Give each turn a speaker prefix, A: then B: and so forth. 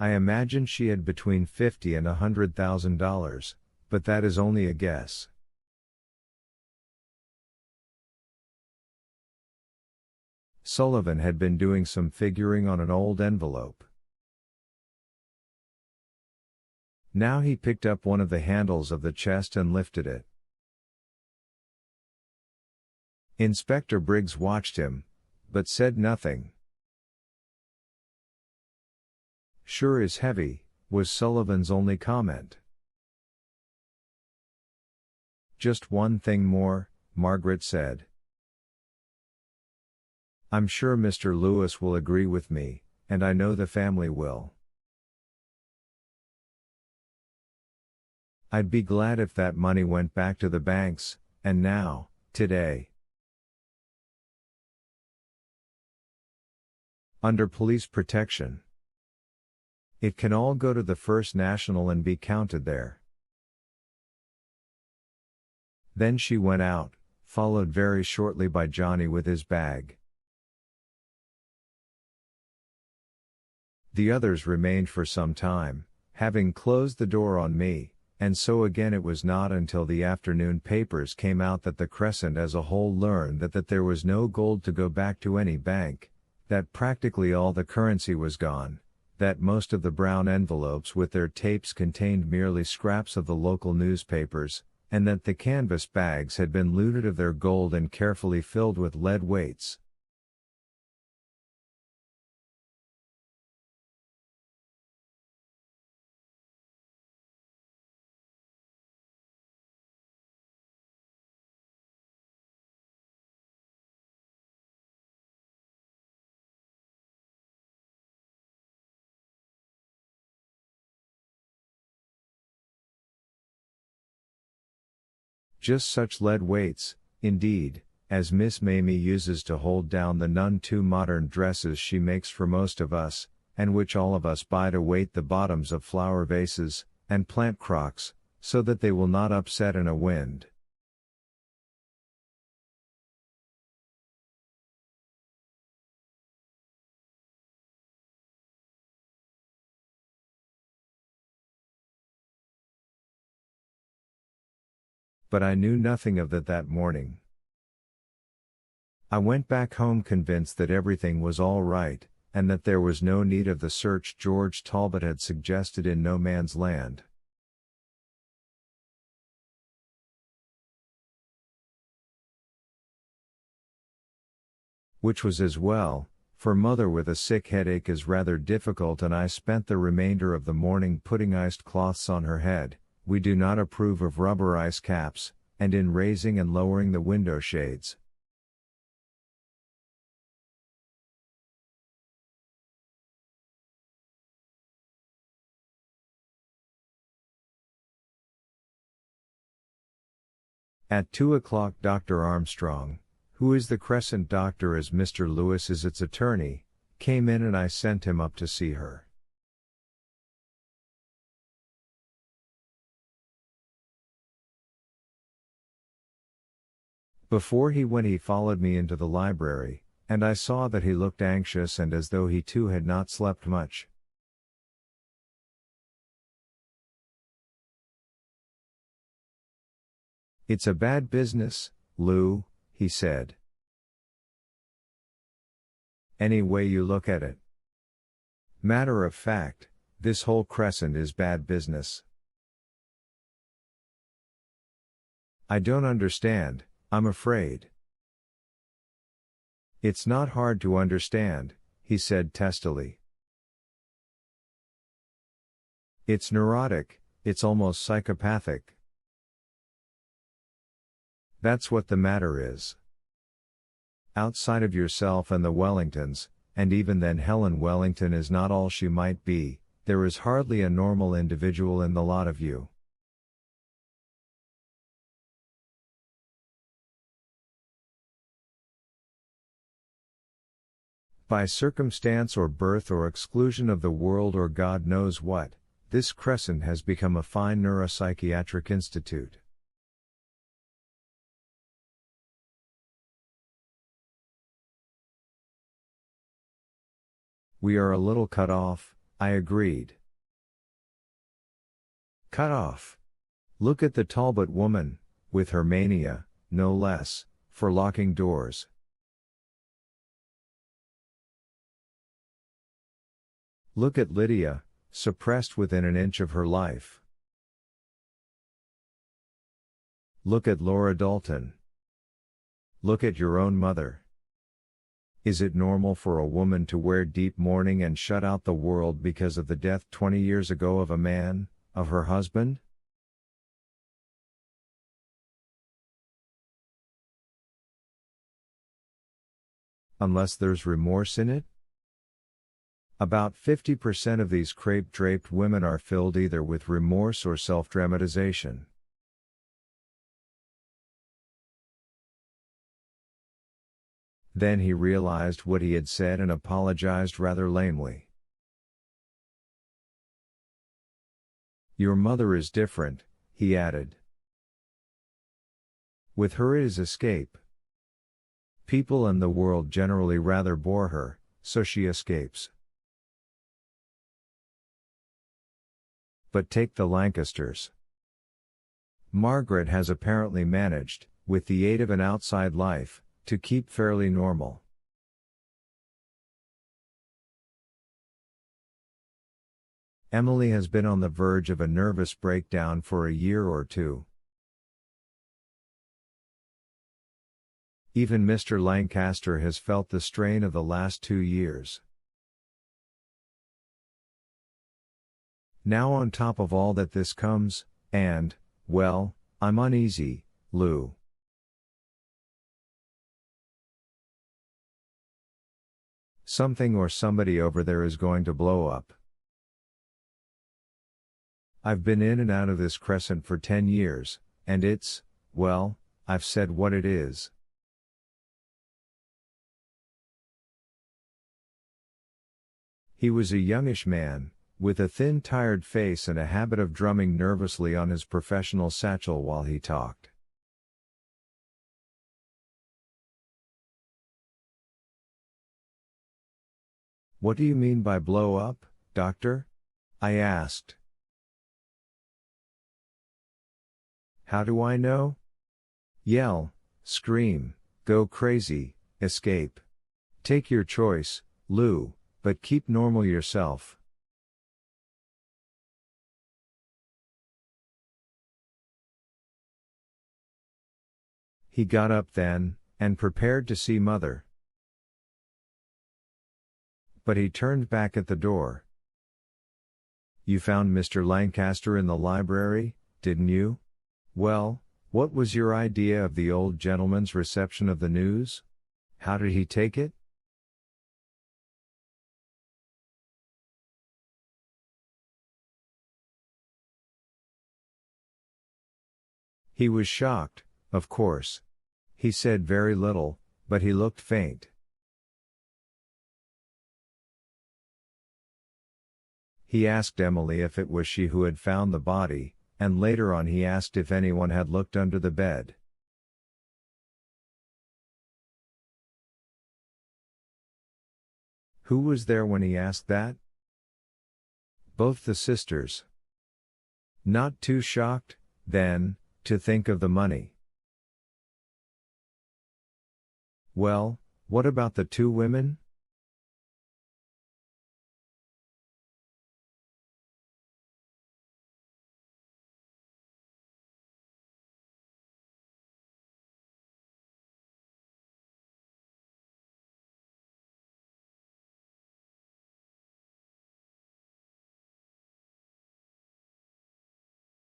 A: I imagine she had between $50,000 and $100,000, but that is only a guess. Sullivan had been doing some figuring on an old envelope. Now he picked up one of the handles of the chest and lifted it. Inspector Briggs watched him, but said nothing. "Sure is heavy," was Sullivan's only comment. "Just one thing more," Margaret said. "I'm sure Mr. Lewis will agree with me, and I know the family will. I'd be glad if that money went back to the banks, and now, today. Under police protection. It can all go to the First National and be counted there." Then she went out, followed very shortly by Johnny with his bag. The others remained for some time, having closed the door on me, and so again it was not until the afternoon papers came out that the Crescent as a whole learned that there was no gold to go back to any bank, that practically all the currency was gone, that most of the brown envelopes with their tapes contained merely scraps of the local newspapers, and that the canvas bags had been looted of their gold and carefully filled with lead weights. Just such lead weights, indeed, as Miss Mamie uses to hold down the none too modern dresses she makes for most of us, and which all of us buy to weight the bottoms of flower vases, and plant crocks, so that they will not upset in a wind. But I knew nothing of that morning. I went back home convinced that everything was all right, and that there was no need of the search George Talbot had suggested in No Man's Land. Which was as well, for Mother with a sick headache is rather difficult, and I spent the remainder of the morning putting iced cloths on her head. We do not approve of rubber ice caps, and in raising and lowering the window shades. At 2 o'clock Dr. Armstrong, who is the Crescent doctor as Mr. Lewis is its attorney, came in and I sent him up to see her. Before he went he followed me into the library, and I saw that he looked anxious and as though he too had not slept much. "It's a bad business, Lou," he said. "Any way you look at it. Matter of fact, this whole Crescent is bad business." "I don't understand, I'm afraid." "It's not hard to understand," he said testily. "It's neurotic, it's almost psychopathic. That's what the matter is. Outside of yourself and the Wellingtons, and even then Helen Wellington is not all she might be, there is hardly a normal individual in the lot of you. By circumstance or birth or exclusion of the world or God knows what, this Crescent has become a fine neuropsychiatric institute. We are a little cut off, I agreed. Cut off. Look at the Talbot woman, with her mania, no less, for locking doors. Look at Lydia, suppressed within an inch of her life. Look at Laura Dalton. Look at your own mother. Is it normal for a woman to wear deep mourning and shut out the world because of the death 20 years ago of a man, of her husband? Unless there's remorse in it? About 50% of these crepe-draped women are filled either with remorse or self-dramatization. Then he realized what he had said and apologized rather lamely. Your mother is different, he added. With her it is escape. People and the world generally rather bore her, so she escapes. But take the Lancasters. Margaret has apparently managed, with the aid of an outside life, to keep fairly normal. Emily has been on the verge of a nervous breakdown for a year or two. Even Mr. Lancaster has felt the strain of the last 2 years. Now on top of all that this comes, and, well, I'm uneasy, Lou. Something or somebody over there is going to blow up. I've been in and out of this crescent for 10 years, and it's, well, I've said what it is. He was a youngish man, with a thin tired face and a habit of drumming nervously on his professional satchel while he talked. What do you mean by blow up, doctor? I asked. How do I know? Yell, scream, go crazy, escape. Take your choice, Lou, but keep normal yourself. He got up then, and prepared to see Mother. But he turned back at the door. You found Mr. Lancaster in the library, didn't you? Well, what was your idea of the old gentleman's reception of the news? How did he take it? He was shocked, of course. He said very little, but he looked faint. He asked Emily if it was she who had found the body, and later on he asked if anyone had looked under the bed. Who was there when he asked that? Both the sisters. Not too shocked, then, to think of the money. Well, what about the 2 women?